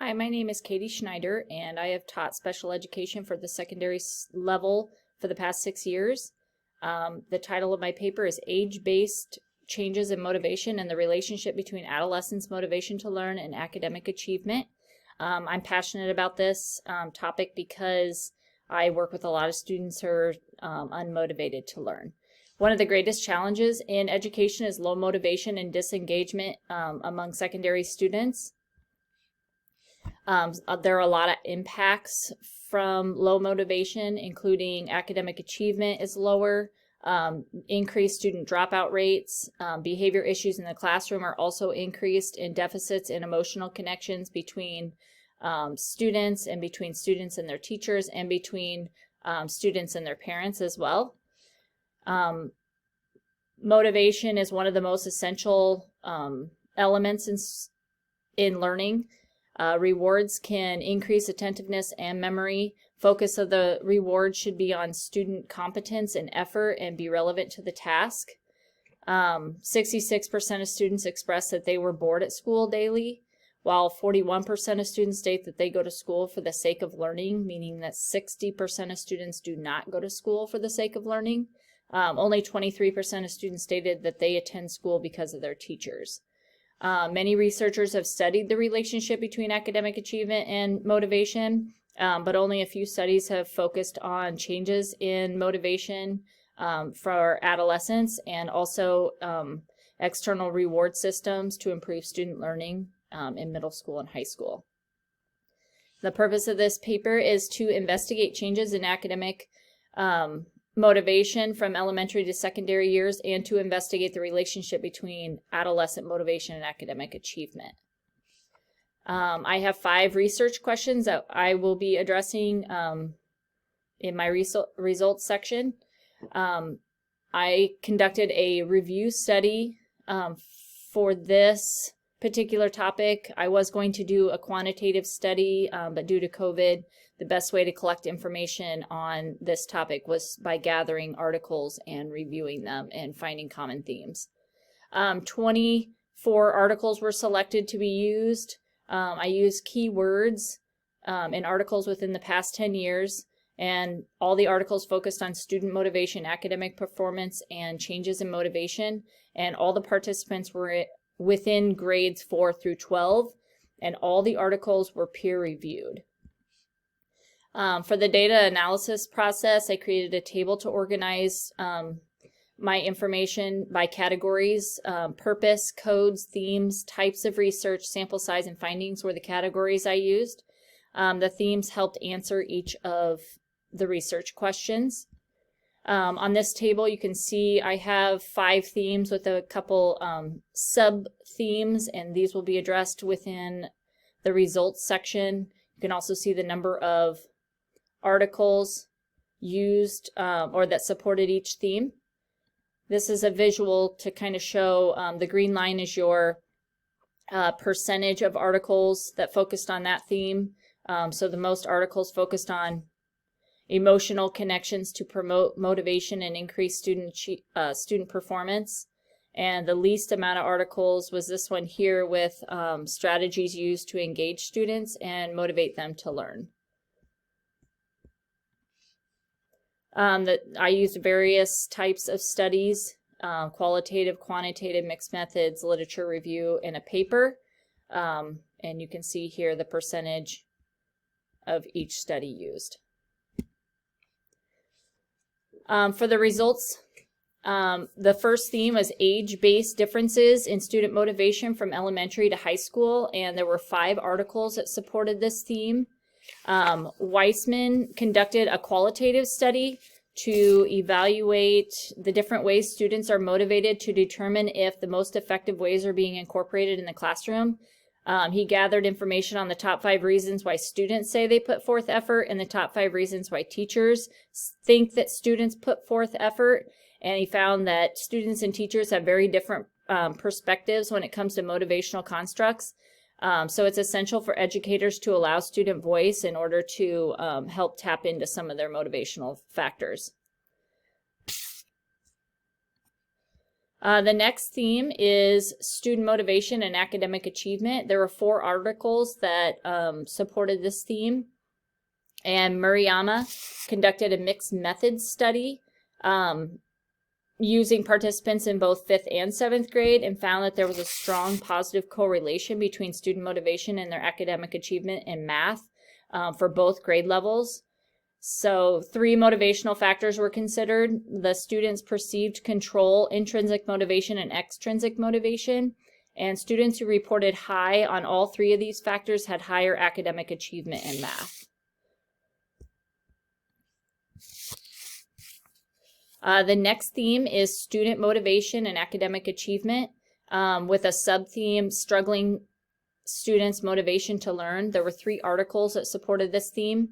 Hi, my name is Katie Schneider, and I have taught special education for the secondary level for the past 6 years. The title of my paper is Age-Based Changes in Motivation and the Relationship Between Adolescents' Motivation to Learn and Academic Achievement. I'm passionate about this topic because I work with a lot of students who are unmotivated to learn. One of the greatest challenges in education is low motivation and disengagement among secondary students. There are a lot of impacts from low motivation, including academic achievement is lower, increased student dropout rates, behavior issues in the classroom are also increased, and deficits in emotional connections between students and between students and their teachers and between students and their parents as well. Motivation is one of the most essential elements in learning. Rewards can increase attentiveness and memory. Focus of the reward should be on student competence and effort and be relevant to the task. 66% of students express that they were bored at school daily, while 41% of students state that they go to school for the sake of learning, meaning that 60% of students do not go to school for the sake of learning. Only 23% of students stated that they attend school because of their teachers. Many researchers have studied the relationship between academic achievement and motivation, but only a few studies have focused on changes in motivation for adolescents and also external reward systems to improve student learning in middle school and high school. The purpose of this paper is to investigate changes in academic motivation from elementary to secondary years and to investigate the relationship between adolescent motivation and academic achievement. I have 5 research questions that I will be addressing in my results section. I conducted a review study for this particular topic. I was going to do a quantitative study, but due to COVID, the best way to collect information on this topic was by gathering articles and reviewing them and finding common themes. 24 articles were selected to be used. I used keywords in articles within the past 10 years, and all the articles focused on student motivation, academic performance, and changes in motivation, and all the participants were within grades 4 through 12, and all the articles were peer-reviewed. For the data analysis process, I created a table to organize my information by categories. Purpose, codes, themes, types of research, sample size, and findings were the categories I used. The themes helped answer each of the research questions. On this table, you can see I have 5 themes with a couple sub-themes, and these will be addressed within the results section. You can also see the number of articles used or that supported each theme. This is a visual to kind of show the green line is your percentage of articles that focused on that theme. So the most articles focused on emotional connections to promote motivation and increase student performance. And the least amount of articles was this one here with strategies used to engage students and motivate them to learn. I used various types of studies, qualitative, quantitative, mixed methods, literature review, and a paper. And you can see here the percentage of each study used. For the results, the first theme was age-based differences in student motivation from elementary to high school, and there were 5 articles that supported this theme. Weissman conducted a qualitative study to evaluate the different ways students are motivated to determine if the most effective ways are being incorporated in the classroom. He gathered information on the top 5 reasons why students say they put forth effort and the top 5 reasons why teachers think that students put forth effort. And he found that students and teachers have very different perspectives when it comes to motivational constructs. So it's essential for educators to allow student voice in order to help tap into some of their motivational factors. The next theme is student motivation and academic achievement. There were 4 articles that supported this theme, and Murayama conducted a mixed methods study using participants in both 5th and 7th grade, and found that there was a strong positive correlation between student motivation and their academic achievement in math for both grade levels. So 3 motivational factors were considered: the students' perceived control, intrinsic motivation, and extrinsic motivation. And students who reported high on all 3 of these factors had higher academic achievement in math. The next theme is student motivation and academic achievement, with a sub-theme, struggling students' motivation to learn. There were 3 articles that supported this theme.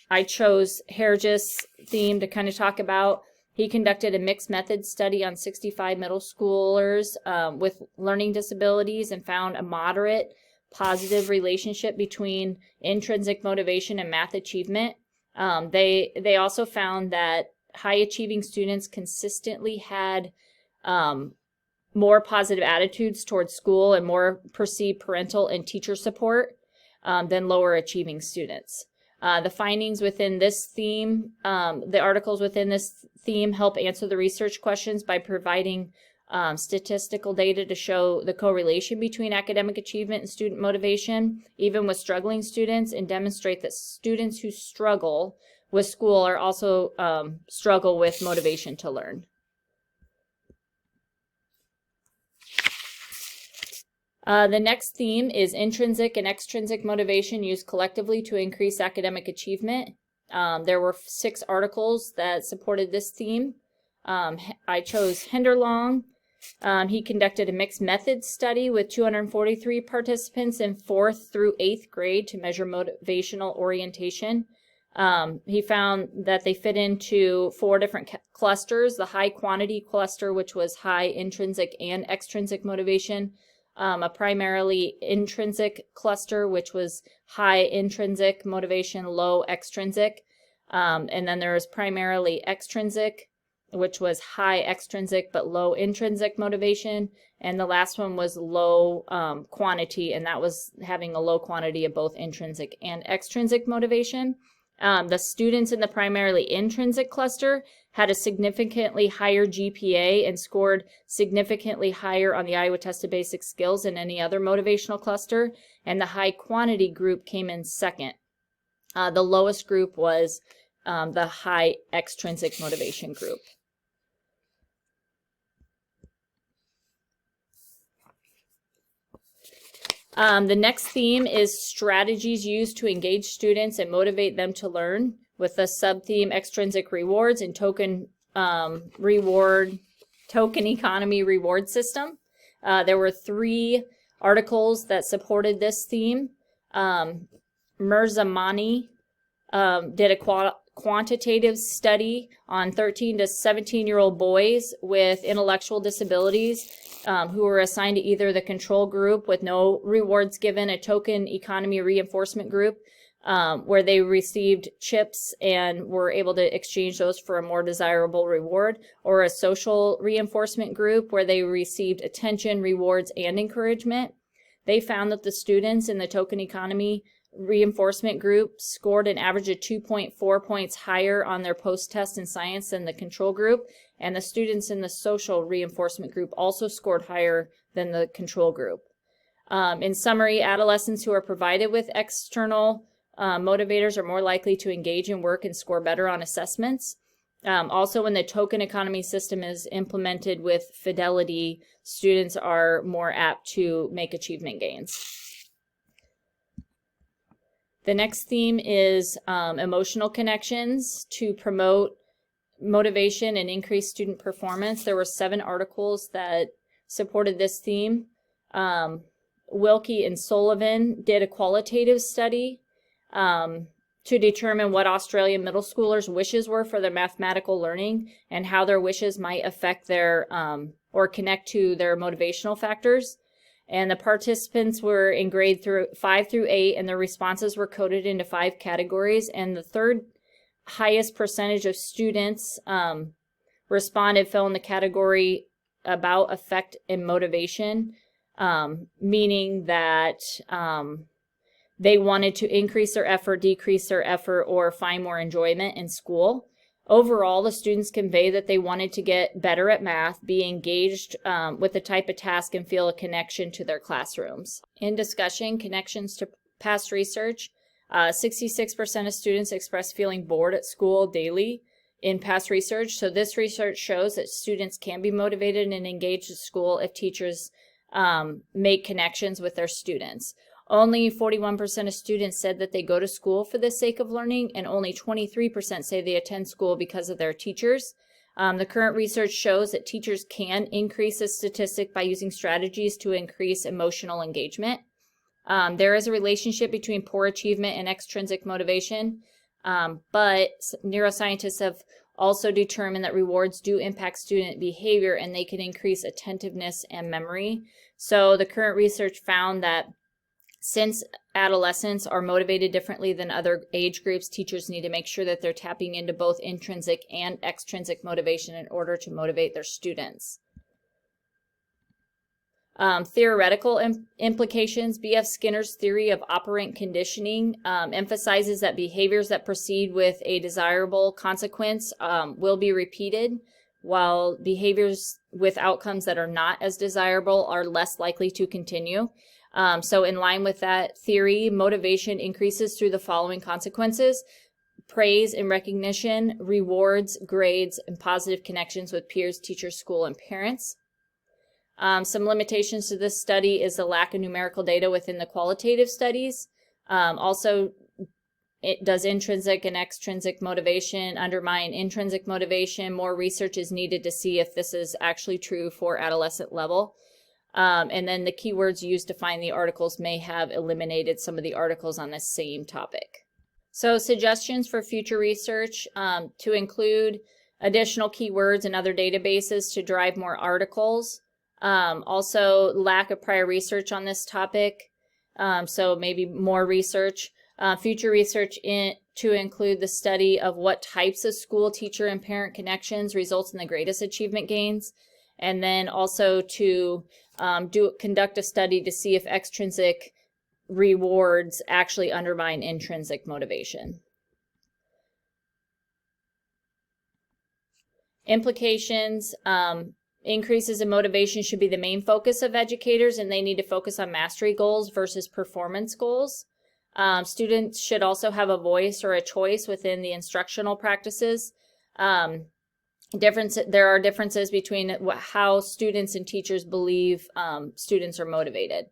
I chose Hergis' theme to kind of talk about. He conducted a mixed method study on 65 middle schoolers with learning disabilities and found a moderate positive relationship between intrinsic motivation and math achievement. They also found that high achieving students consistently had more positive attitudes towards school and more perceived parental and teacher support than lower achieving students. The findings within this theme, the articles within this theme help answer the research questions by providing statistical data to show the correlation between academic achievement and student motivation, even with struggling students, and demonstrate that students who struggle with school are also struggle with motivation to learn. The next theme is intrinsic and extrinsic motivation used collectively to increase academic achievement. There were 6 articles that supported this theme. I chose Henderlong. He conducted a mixed methods study with 243 participants in 4th through 8th grade to measure motivational orientation. He found that they fit into 4 different clusters: the high quantity cluster, which was high intrinsic and extrinsic motivation, a primarily intrinsic cluster, which was high intrinsic motivation, low extrinsic, and then there was primarily extrinsic, which was high extrinsic but low intrinsic motivation, and the last one was low quantity, and that was having a low quantity of both intrinsic and extrinsic motivation. The students in the primarily intrinsic cluster had a significantly higher GPA and scored significantly higher on the Iowa Test of Basic Skills than any other motivational cluster, and the high quantity group came in second. The lowest group was the high extrinsic motivation group. The next theme is strategies used to engage students and motivate them to learn, with the sub-theme extrinsic rewards and token economy reward system. There were 3 articles that supported this theme. Mirzamani did a quantitative study on 13 to 17-year-old boys with intellectual disabilities who were assigned to either the control group with no rewards given, a token economy reinforcement group, where they received chips and were able to exchange those for a more desirable reward, or a social reinforcement group where they received attention, rewards, and encouragement. They found that the students in the token economy reinforcement group scored an average of 2.4 points higher on their post-test in science than the control group, and the students in the social reinforcement group also scored higher than the control group. In summary, adolescents who are provided with external motivators are more likely to engage in work and score better on assessments. Also, when the token economy system is implemented with fidelity, students are more apt to make achievement gains. The next theme is emotional connections to promote motivation and increase student performance. There were 7 articles that supported this theme. Wilkie and Sullivan did a qualitative study to determine what Australian middle schoolers' wishes were for their mathematical learning and how their wishes might affect their or connect to their motivational factors. And the participants were in grade 5 through 8, and their responses were coded into 5 categories. And the third highest percentage of students responded fell in the category about affect and motivation, meaning that they wanted to increase their effort, decrease their effort, or find more enjoyment in school. Overall, the students convey that they wanted to get better at math, be engaged with the type of task, and feel a connection to their classrooms. In discussion, connections to past research, 66% of students express feeling bored at school daily in past research. So this research shows that students can be motivated and engaged at school if teachers make connections with their students. Only 41% of students said that they go to school for the sake of learning, and only 23% say they attend school because of their teachers. The current research shows that teachers can increase this statistic by using strategies to increase emotional engagement. There is a relationship between poor achievement and extrinsic motivation, but neuroscientists have also determined that rewards do impact student behavior, and they can increase attentiveness and memory. So the current research found that since adolescents are motivated differently than other age groups, teachers need to make sure that they're tapping into both intrinsic and extrinsic motivation in order to motivate their students. Theoretical implications. B.F. Skinner's theory of operant conditioning emphasizes that behaviors that proceed with a desirable consequence will be repeated, while behaviors with outcomes that are not as desirable are less likely to continue. So in line with that theory, motivation increases through the following consequences: praise and recognition, rewards, grades, and positive connections with peers, teachers, school, and parents. Some limitations to this study is the lack of numerical data within the qualitative studies. Also, does intrinsic and extrinsic motivation undermine intrinsic motivation? More research is needed to see if this is actually true for adolescent level. And then the keywords used to find the articles may have eliminated some of the articles on the same topic. So suggestions for future research to include additional keywords and other databases to drive more articles. Also, lack of prior research on this topic, so maybe more research. Future research to include the study of what types of school, teacher, and parent connections results in the greatest achievement gains. And then also to conduct a study to see if extrinsic rewards actually undermine intrinsic motivation. Implications. Increases in motivation should be the main focus of educators, and they need to focus on mastery goals versus performance goals. Students should also have a voice or a choice within the instructional practices. There are differences between how students and teachers believe students are motivated.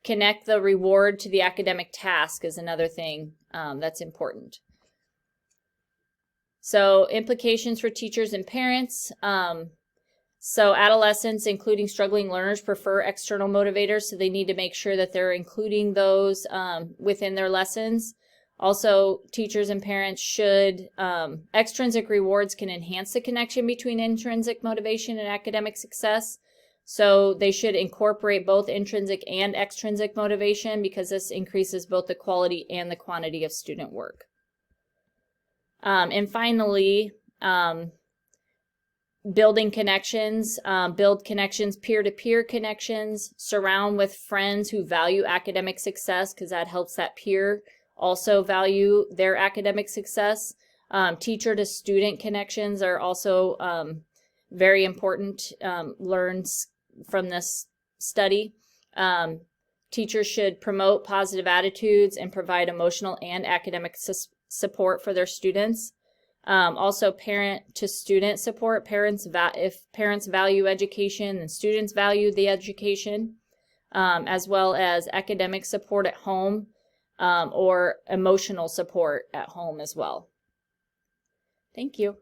Connect the reward to the academic task is another thing that's important. So implications for teachers and parents. So adolescents, including struggling learners, prefer external motivators, so they need to make sure that they're including those within their lessons. Also, teachers and parents should, extrinsic rewards can enhance the connection between intrinsic motivation and academic success. So they should incorporate both intrinsic and extrinsic motivation, because this increases both the quality and the quantity of student work. And finally, building connections, build connections, peer-to-peer connections, surround with friends who value academic success, because that helps that peer also value their academic success. Teacher-to-student connections are also very important, learned from this study. Teachers should promote positive attitudes and provide emotional and academic support for their students. Also, parent-to-student support. If parents value education, then students value the education, as well as academic support at home, or emotional support at home as well. Thank you.